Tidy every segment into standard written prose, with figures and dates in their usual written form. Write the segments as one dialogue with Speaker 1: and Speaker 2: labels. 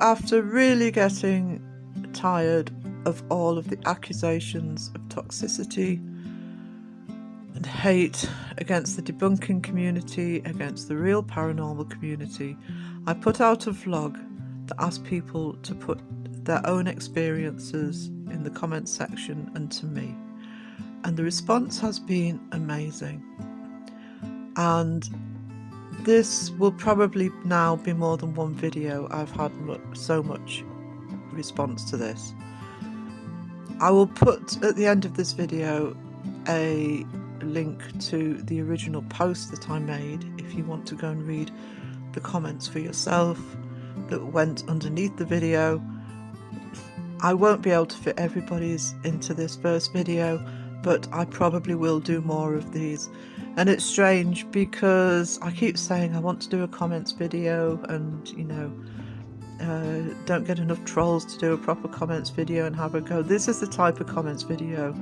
Speaker 1: after really getting tired of all of the accusations of toxicity and hate against the debunking community, against the real paranormal community, I put out a vlog that asked people to put their own experiences in the comments section and to me. And the response has been amazing. And this will probably now be more than one video. I've had so much response to this. I will put at the end of this video a link to the original post that I made if you want to go and read the comments for yourself that went underneath the video. I won't be able to fit everybody's into this first video, but I probably will do more of these. And it's strange because I keep saying I want to do a comments video and, you know, don't get enough trolls to do a proper comments video and have a go. This is the type of comments video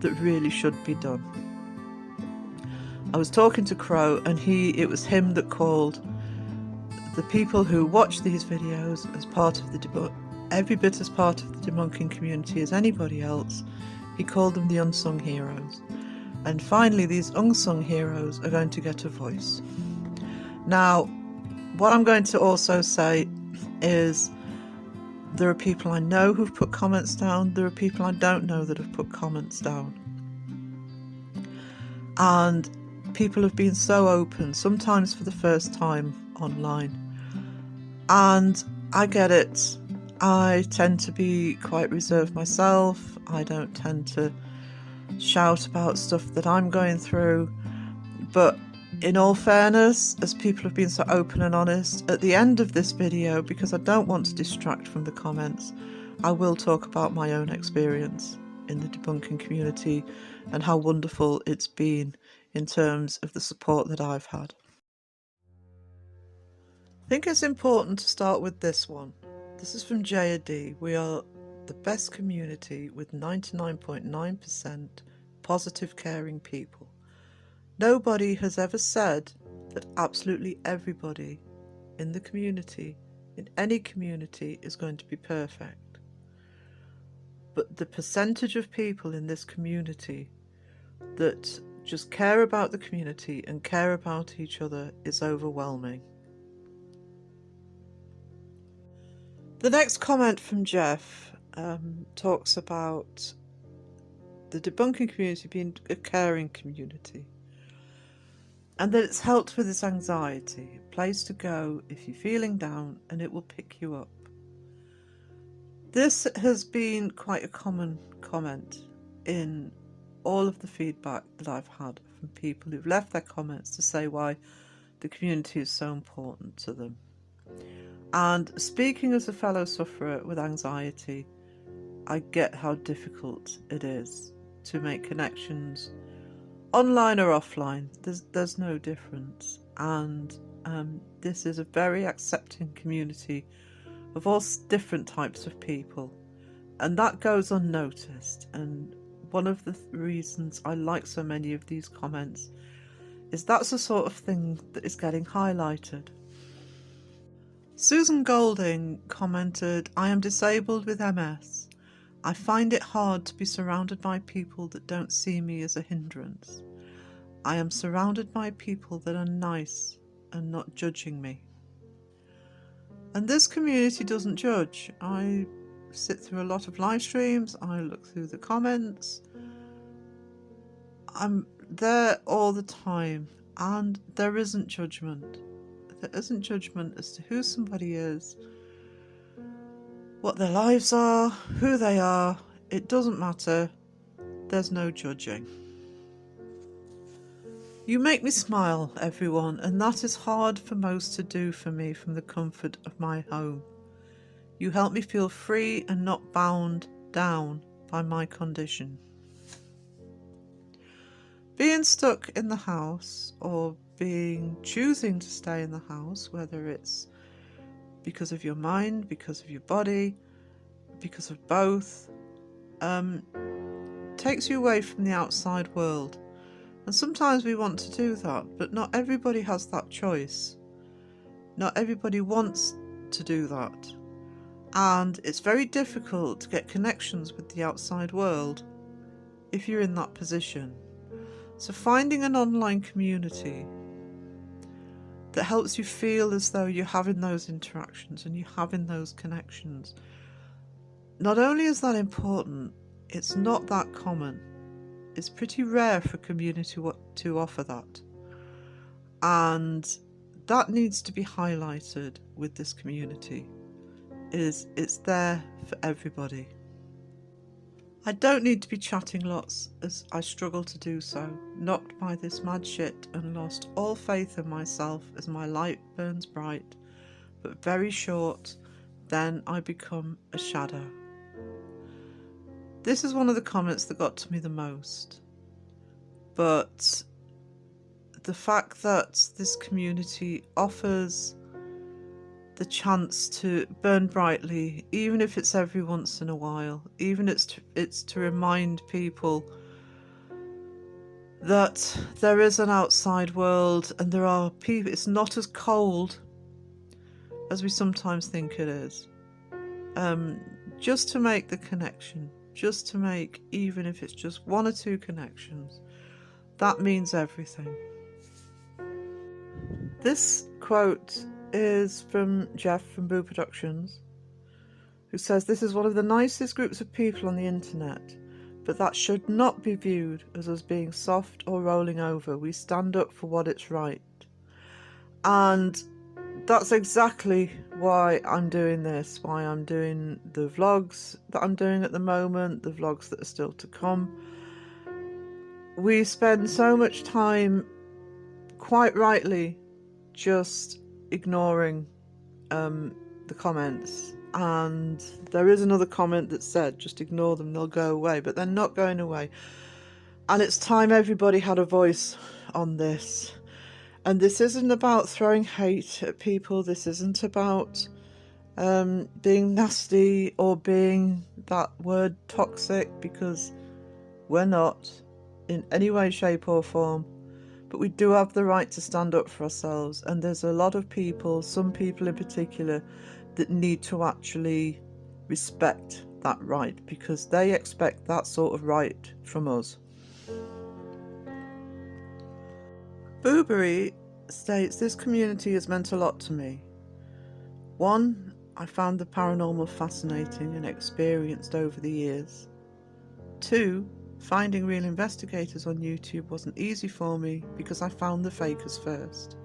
Speaker 1: that really should be done. I was talking to Crow and it was him that called the people who watch these videos as part of the every bit as part of the debunking community as anybody else. He called them the unsung heroes. And finally, these unsung heroes are going to get a voice. Now, what I'm going to also say is there are people I know who've put comments down. There are people I don't know that have put comments down. And people have been so open, sometimes for the first time online. And I get it. I tend to be quite reserved myself. I don't tend to shout about stuff that I'm going through, but in all fairness, as people have been so open and honest, at the end of this video, because I don't want to distract from the comments, I will talk about my own experience in the debunking community and how wonderful it's been in terms of the support that I've had. I think it's important to start with this one. This is from J.A.D. We are the best community with 99.9% positive, caring people. Nobody has ever said that absolutely everybody in the community, in any community, is going to be perfect. But the percentage of people in this community that just care about the community and care about each other is overwhelming. The next comment from Jeff talks about the debunking community being a caring community and that it's helped with his anxiety, a place to go if you're feeling down and it will pick you up. This has been quite a common comment in all of the feedback that I've had from people who've left their comments to say why the community is so important to them. And speaking as a fellow sufferer with anxiety, I get how difficult it is to make connections online or offline. There's no difference, and this is a very accepting community of all different types of people, and that goes unnoticed. And one of the reasons I like so many of these comments is that's the sort of thing that is getting highlighted. Susan Golding commented, "I am disabled with MS. I find it hard to be surrounded by people that don't see me as a hindrance. I am surrounded by people that are nice and not judging me." And this community doesn't judge. I sit through a lot of live streams, I look through the comments. I'm there all the time, and there isn't judgment. There isn't judgment as to who somebody is, what their lives are, who they are. It doesn't matter. There's no judging. You make me smile, everyone, and that is hard for most to do for me from the comfort of my home. You help me feel free and not bound down by my condition. Being stuck in the house or choosing to stay in the house, whether it's because of your mind, because of your body, because of both, takes you away from the outside world. And sometimes we want to do that, but not everybody has that choice. Not everybody wants to do that. And it's very difficult to get connections with the outside world if you're in that position. So finding an online community that helps you feel as though you're having those interactions and you're having those connections. Not only is that important, it's not that common. It's pretty rare for a community to offer that. And that needs to be highlighted with this community. It's there for everybody. I don't need to be chatting lots, as I struggle to do so, knocked by this mad shit and lost all faith in myself as my light burns bright, but very short, then I become a shadow. This is one of the comments that got to me the most, but the fact that this community offers the chance to burn brightly, even if it's every once in a while, even it's to remind people that there is an outside world and there are people. It's not as cold as we sometimes think it is. Just to make the connection, just to make, even if it's just one or two connections, that means everything. This quote is from Jeff from Boo Productions, who says, "This is one of the nicest groups of people on the internet, but that should not be viewed as us being soft or rolling over. We stand up for what is right." And that's exactly why I'm doing this, why I'm doing the vlogs that I'm doing at the moment, the vlogs that are still to come. We spend so much time, quite rightly, just ignoring the comments, and there is another comment that said just ignore them, they'll go away, but they're not going away. And it's time everybody had a voice on this. And this isn't about throwing hate at people, this isn't about being nasty or being that word toxic, because we're not in any way, shape or form. But we do have the right to stand up for ourselves, and there's a lot of people, some people in particular, that need to actually respect that right, because they expect that sort of right from us. Boobery states, "This community has meant a lot to me. 1. I found the paranormal fascinating and experienced over the years. 2. Finding real investigators on YouTube wasn't easy for me because I found the fakers first.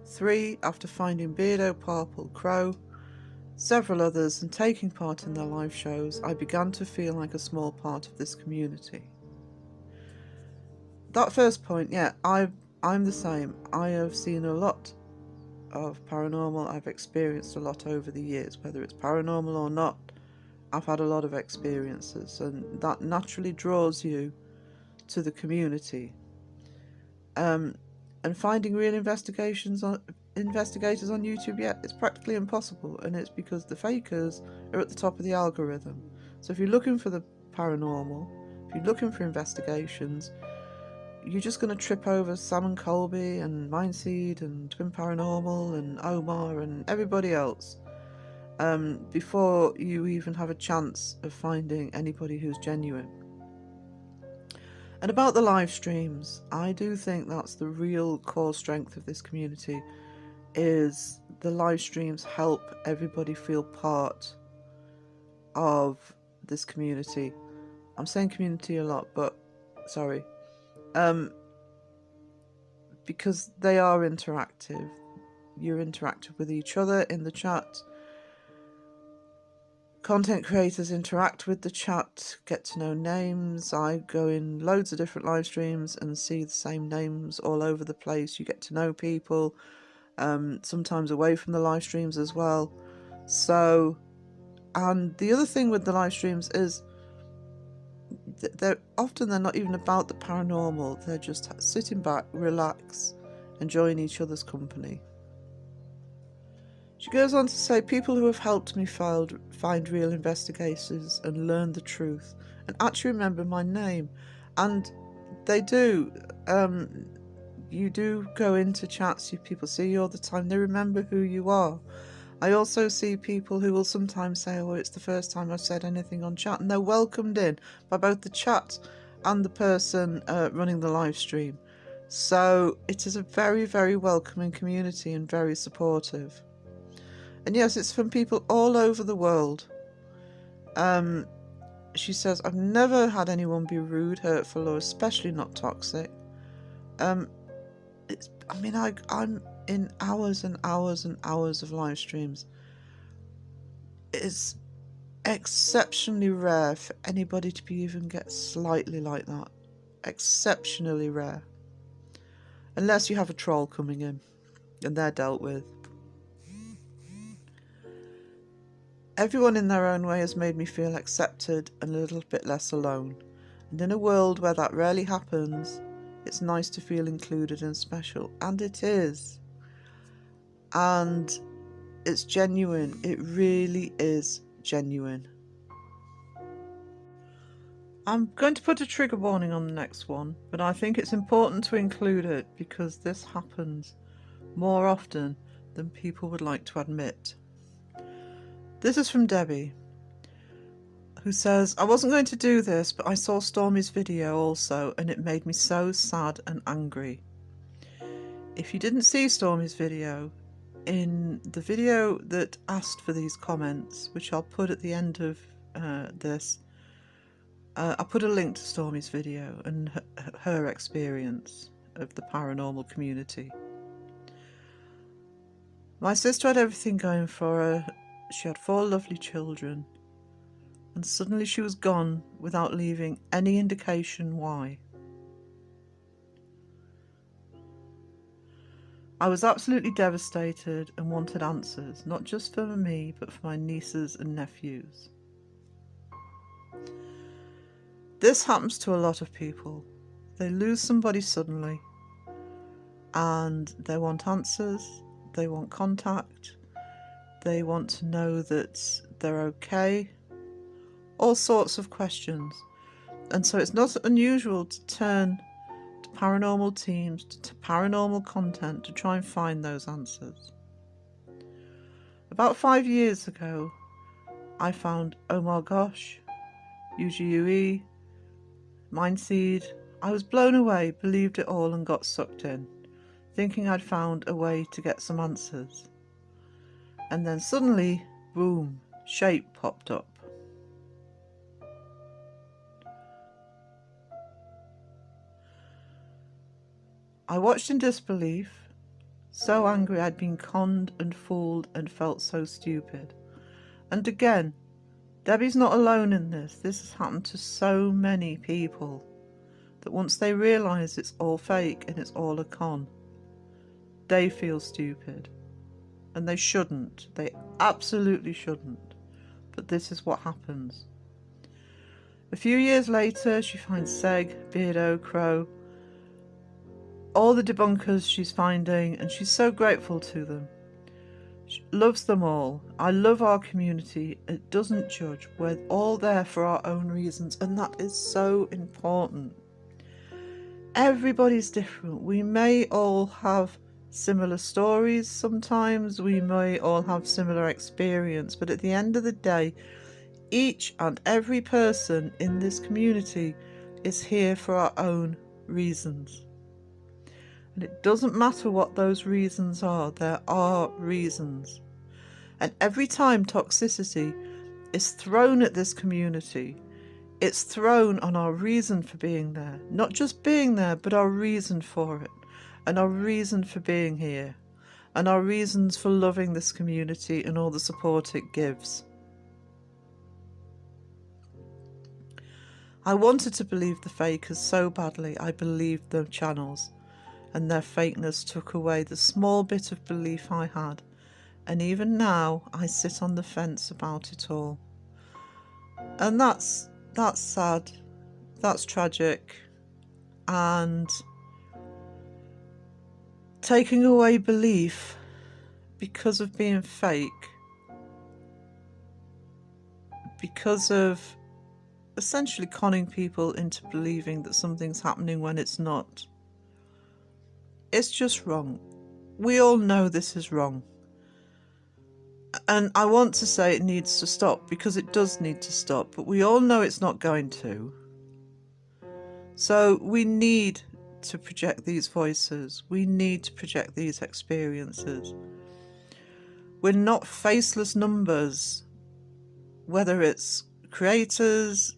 Speaker 1: 3. After finding Beardo, Purple, Crow, several others, and taking part in their live shows, I began to feel like a small part of this community." That first point, yeah, I'm the same. I have seen a lot of paranormal. I've experienced a lot over the years, whether it's paranormal or not. I've had a lot of experiences, and that naturally draws you to the community. And finding real investigators on YouTube, yeah, it's practically impossible, and it's because the fakers are at the top of the algorithm. So if you're looking for the paranormal, if you're looking for investigations, you're just going to trip over Sam and Colby and Mindseed and Twin Paranormal and Omar and everybody else before you even have a chance of finding anybody who's genuine. And about the live streams, I do think that's the real core strength of this community, is the live streams help everybody feel part of this community. I'm saying community a lot, but sorry. Because they are interactive. You're interactive with each other in the chat. Content creators interact with the chat, get to know names. I go in loads of different live streams and see the same names all over the place. You get to know people, sometimes away from the live streams as well. So, and the other thing with the live streams is they're not even about the paranormal. They're just sitting back, relax, enjoying each other's company. She goes on to say, "People who have helped me find real investigators and learn the truth and actually remember my name." And they do. You do go into chats, people see you all the time, they remember who you are. I also see people who will sometimes say, oh, it's the first time I've said anything on chat, and they're welcomed in by both the chat and the person running the live stream. So it is a very, very welcoming community and very supportive. And yes, it's from people all over the world. She says, I've never had anyone be rude, hurtful, or especially not toxic. I'm in hours and hours and hours of live streams. It's exceptionally rare for anybody to be even get slightly like that. Exceptionally rare. Unless you have a troll coming in and they're dealt with. Everyone in their own way has made me feel accepted and a little bit less alone. And in a world where that rarely happens, it's nice to feel included and special. And it is. And it's genuine. It really is genuine. I'm going to put a trigger warning on the next one, but I think it's important to include it because this happens more often than people would like to admit. This is from Debbie, who says, I wasn't going to do this, but I saw Stormy's video also, and it made me so sad and angry. If you didn't see Stormy's video, in the video that asked for these comments, which I'll put at the end of this, I'll put a link to Stormy's video and her experience of the paranormal community. My sister had everything going for her. She had 4 lovely children, and suddenly she was gone without leaving any indication why. I was absolutely devastated and wanted answers, not just for me, but for my nieces and nephews. This happens to a lot of people. They lose somebody suddenly, and they want answers, they want contact, they want to know that they're okay, all sorts of questions. And so it's not unusual to turn to paranormal teams, to paranormal content to try and find those answers. About 5 years ago, I found Oh My Gosh, UGUE, Mindseed. I was blown away, believed it all and got sucked in, thinking I'd found a way to get some answers. And then suddenly, boom, Shape popped up. I watched in disbelief, so angry I'd been conned and fooled and felt so stupid. And again, Debbie's not alone in this. This has happened to so many people that once they realise it's all fake and it's all a con, they feel stupid. And they shouldn't. They absolutely shouldn't. But this is what happens. A few years later, she finds Seg, Beardo, Crow, all the debunkers she's finding, and she's so grateful to them. She loves them all. I love our community. It doesn't judge. We're all there for our own reasons, and that is so important. Everybody's different. We may all have similar stories sometimes, we may all have similar experience, but at the end of the day, each and every person in this community is here for our own reasons. And it doesn't matter what those reasons are, there are reasons. And every time toxicity is thrown at this community, it's thrown on our reason for being there. Not just being there, but our reason for it. And our reason for being here, and our reasons for loving this community and all the support it gives. I wanted to believe the fakers so badly. I believed their channels, and their fakeness took away the small bit of belief I had, and even now I sit on the fence about it all. And that's sad, that's tragic, and taking away belief because of being fake, because of essentially conning people into believing that something's happening when it's not. It's just wrong. We all know this is wrong. And I want to say it needs to stop, because it does need to stop, but we all know it's not going to. So we need to project these voices. We need to project these experiences. We're not faceless numbers, whether it's creators,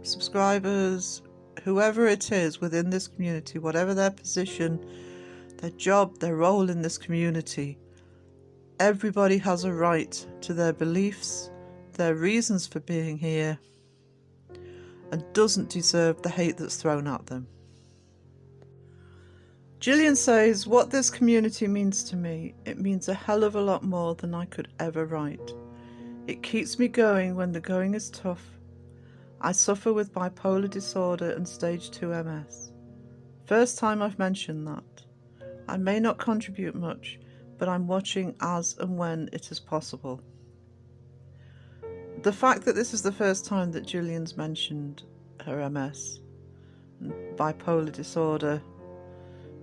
Speaker 1: subscribers, whoever it is within this community, whatever their position, their job, their role in this community. Everybody has a right to their beliefs, their reasons for being here, and doesn't deserve the hate that's thrown at them. Gillian says, what this community means to me, it means a hell of a lot more than I could ever write. It keeps me going when the going is tough. I suffer with bipolar disorder and stage 2 MS. First time I've mentioned that. I may not contribute much, but I'm watching as and when it is possible. The fact that this is the first time that Gillian's mentioned her MS and bipolar disorder,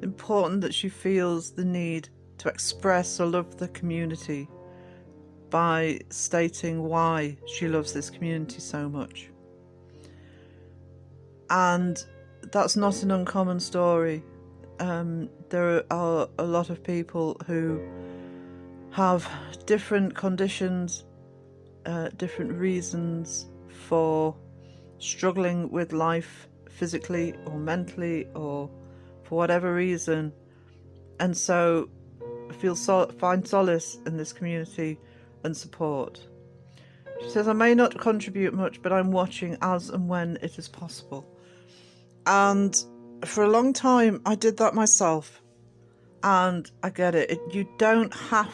Speaker 1: important that she feels the need to express or love the community by stating why she loves this community so much. And that's not an uncommon story. There are a lot of people who have different conditions, different reasons for struggling with life physically or mentally or for whatever reason, and so find solace in this community and support. She says, I may not contribute much, but I'm watching as and when it is possible. And for a long time I did that myself, and I get it. You don't have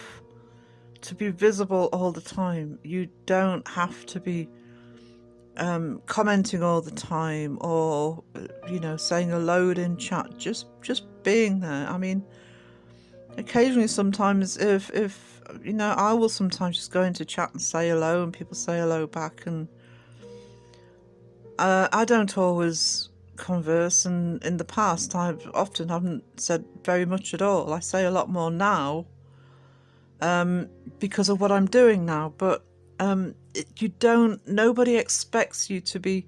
Speaker 1: to be visible all the time. You don't have to be commenting all the time, or saying a load in chat. Just being there. I mean, occasionally, sometimes if I will sometimes just go into chat and say hello, and people say hello back, and I don't always converse, and in the past I often haven't said very much at all. I say a lot more now because of what I'm doing now, but nobody expects you to be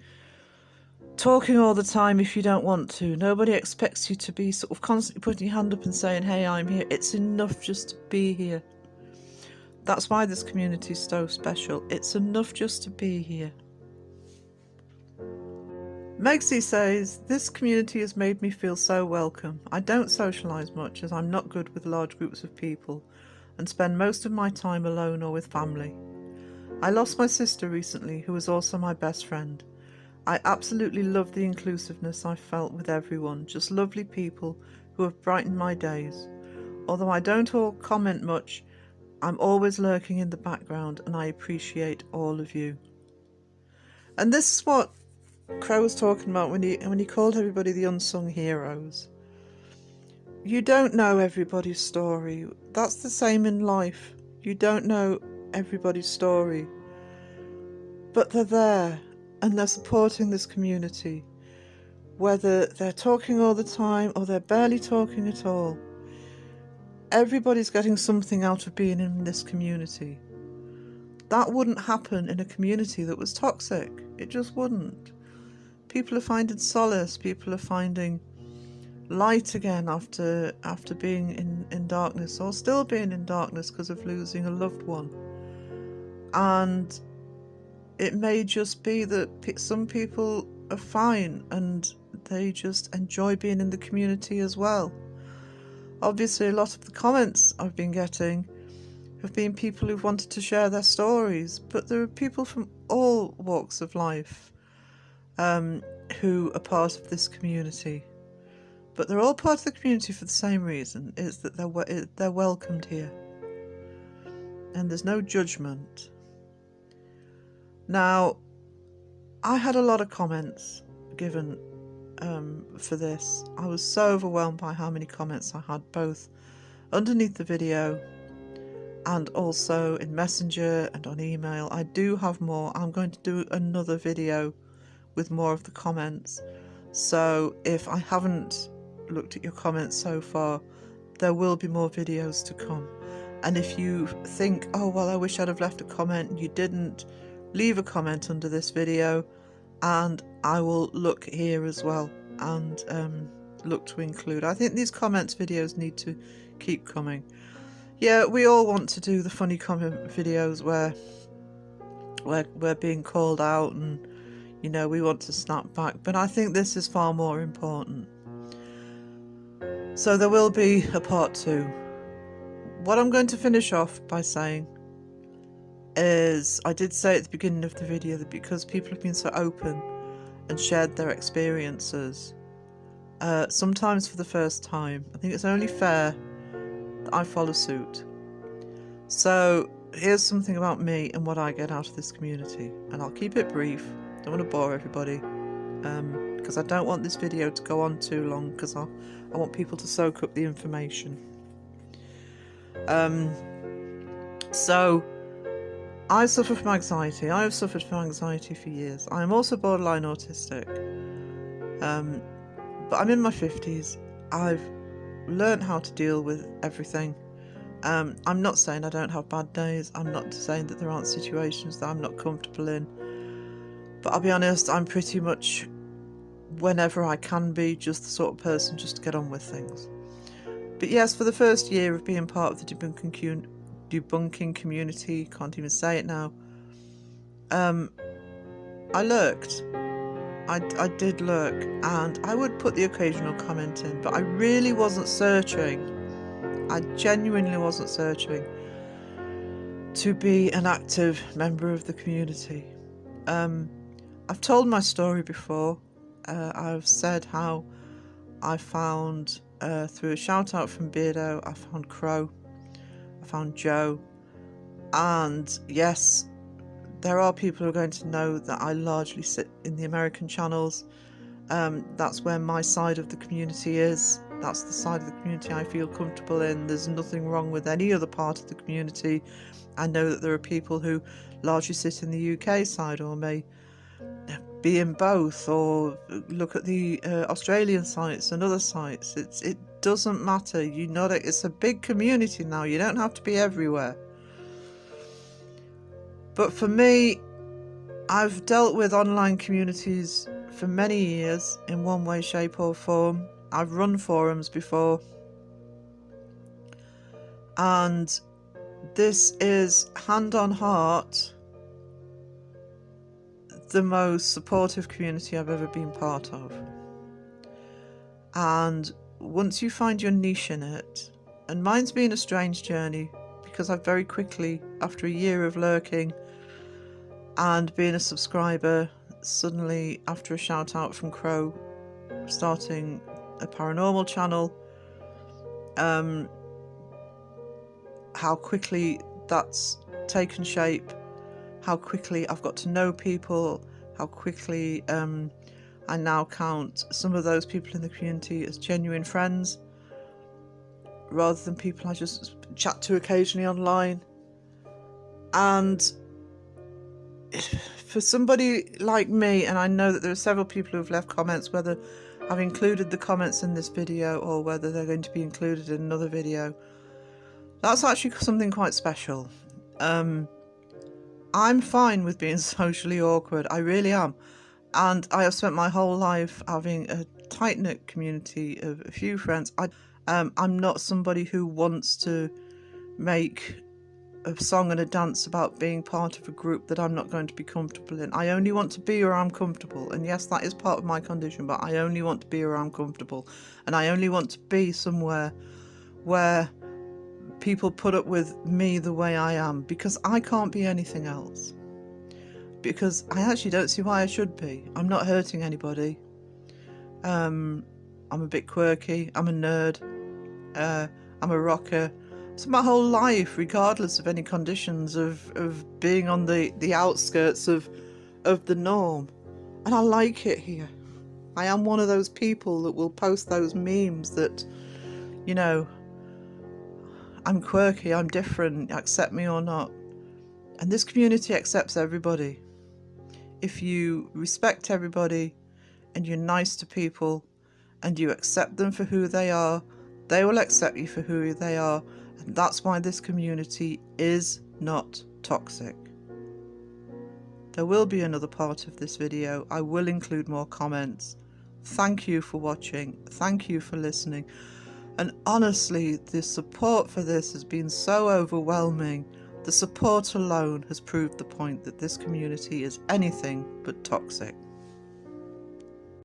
Speaker 1: talking all the time if you don't want to. Nobody expects you to be sort of constantly putting your hand up and saying, hey, I'm here. It's enough just to be here. That's why this community is so special. It's enough just to be here. Megsy says, this community has made me feel so welcome. I don't socialise much as I'm not good with large groups of people and spend most of my time alone or with family. I lost my sister recently, who was also my best friend. I absolutely love the inclusiveness I felt with everyone, just lovely people who have brightened my days. Although I don't all comment much, I'm always lurking in the background, and I appreciate all of you. And this is what Crow was talking about when he called everybody the unsung heroes. You don't know everybody's story. That's the same in life. You don't know everybody's story, but they're there and they're supporting this community, whether they're talking all the time or they're barely talking at all. Everybody's getting something out of being in this community. That wouldn't happen in a community that was toxic. It just wouldn't. People are finding solace. People are finding light again after being in darkness, or still being in darkness because of losing a loved one. And it may just be that some people are fine and they just enjoy being in the community as well. Obviously, a lot of the comments I've been getting have been people who've wanted to share their stories, but there are people from all walks of life who are part of this community. But they're all part of the community for the same reason, is that they're welcomed here. And there's no judgment. Now, I had a lot of comments given for this. I was so overwhelmed by how many comments I had, both underneath the video and also in Messenger and on email. I do have more. I'm going to do another video with more of the comments. So if I haven't looked at your comments so far, there will be more videos to come. And if you think, oh well, I wish I'd have left a comment and you didn't, leave a comment under this video and I will look here as well and look to include. I think these comments videos need to keep coming. Yeah, we all want to do the funny comment videos where we're being called out and, you know, we want to snap back, but I think this is far more important. So there will be a part 2. What I'm going to finish off by saying is, I did say at the beginning of the video that because people have been so open and shared their experiences, sometimes for the first time, I think it's only fair that I follow suit. So here's something about me and what I get out of this community, and I'll keep it brief. Don't want to bore everybody, because I don't want this video to go on too long, because I want people to soak up the information. So I suffer from anxiety. I have suffered from anxiety for years. I am also borderline autistic, but I'm in my 50s. I've learned how to deal with everything. I'm not saying I don't have bad days. I'm not saying that there aren't situations that I'm not comfortable in. But I'll be honest, I'm pretty much, whenever I can be, just the sort of person just to get on with things. But yes, for the first year of being part of the debunking community, can't even say it now, I lurked. I did lurk, and I would put the occasional comment in, but I really wasn't searching. I genuinely wasn't searching to be an active member of the community. I've told my story before. I've said how I found, through a shout out from Beardo, I found Crow, I found Joe, and yes, there are people who are going to know that I largely sit in the American channels. That's where my side of the community is. That's the side of the community I feel comfortable in. There's nothing wrong with any other part of the community. I know that there are people who largely sit in the UK side, or may be in both, or look at the Australian sites and other sites. It doesn't matter. It's a big community now. You don't have to be everywhere. But for me, I've dealt with online communities for many years in one way, shape or form. I've run forums before, and this is, hand on heart, the most supportive community I've ever been part of. And once you find your niche in it, and mine's been a strange journey, because I've very quickly, after a year of lurking and being a subscriber, suddenly after a shout out from Crow, starting a paranormal channel, how quickly that's taken shape, how quickly I've got to know people, how quickly I now count some of those people in the community as genuine friends, rather than people I just chat to occasionally online. And for somebody like me, and I know that there are several people who have left comments, whether I've included the comments in this video or whether they're going to be included in another video, that's actually something quite special. I'm fine with being socially awkward, I really am. And I have spent my whole life having a tight-knit community of a few friends. I'm not somebody who wants to make a song and a dance about being part of a group that I'm not going to be comfortable in. I only want to be where I'm comfortable. And yes, that is part of my condition, but I only want to be where I'm comfortable. And I only want to be somewhere where people put up with me the way I am, because I can't be anything else. Because I actually don't see why I should be. I'm not hurting anybody. I'm a bit quirky. I'm a nerd. I'm a rocker. So my whole life, regardless of any conditions of being on the outskirts of the norm. And I like it here. I am one of those people that will post those memes that, you know, I'm quirky, I'm different, accept me or not. And this community accepts everybody. If you respect everybody and you're nice to people and you accept them for who they are, they will accept you for who they are, And that's why this community is not toxic. There will be another part of this video. I will include more comments. Thank you for watching. Thank you for listening. And honestly, the support for this has been so overwhelming. The support alone has proved the point that this community is anything but toxic.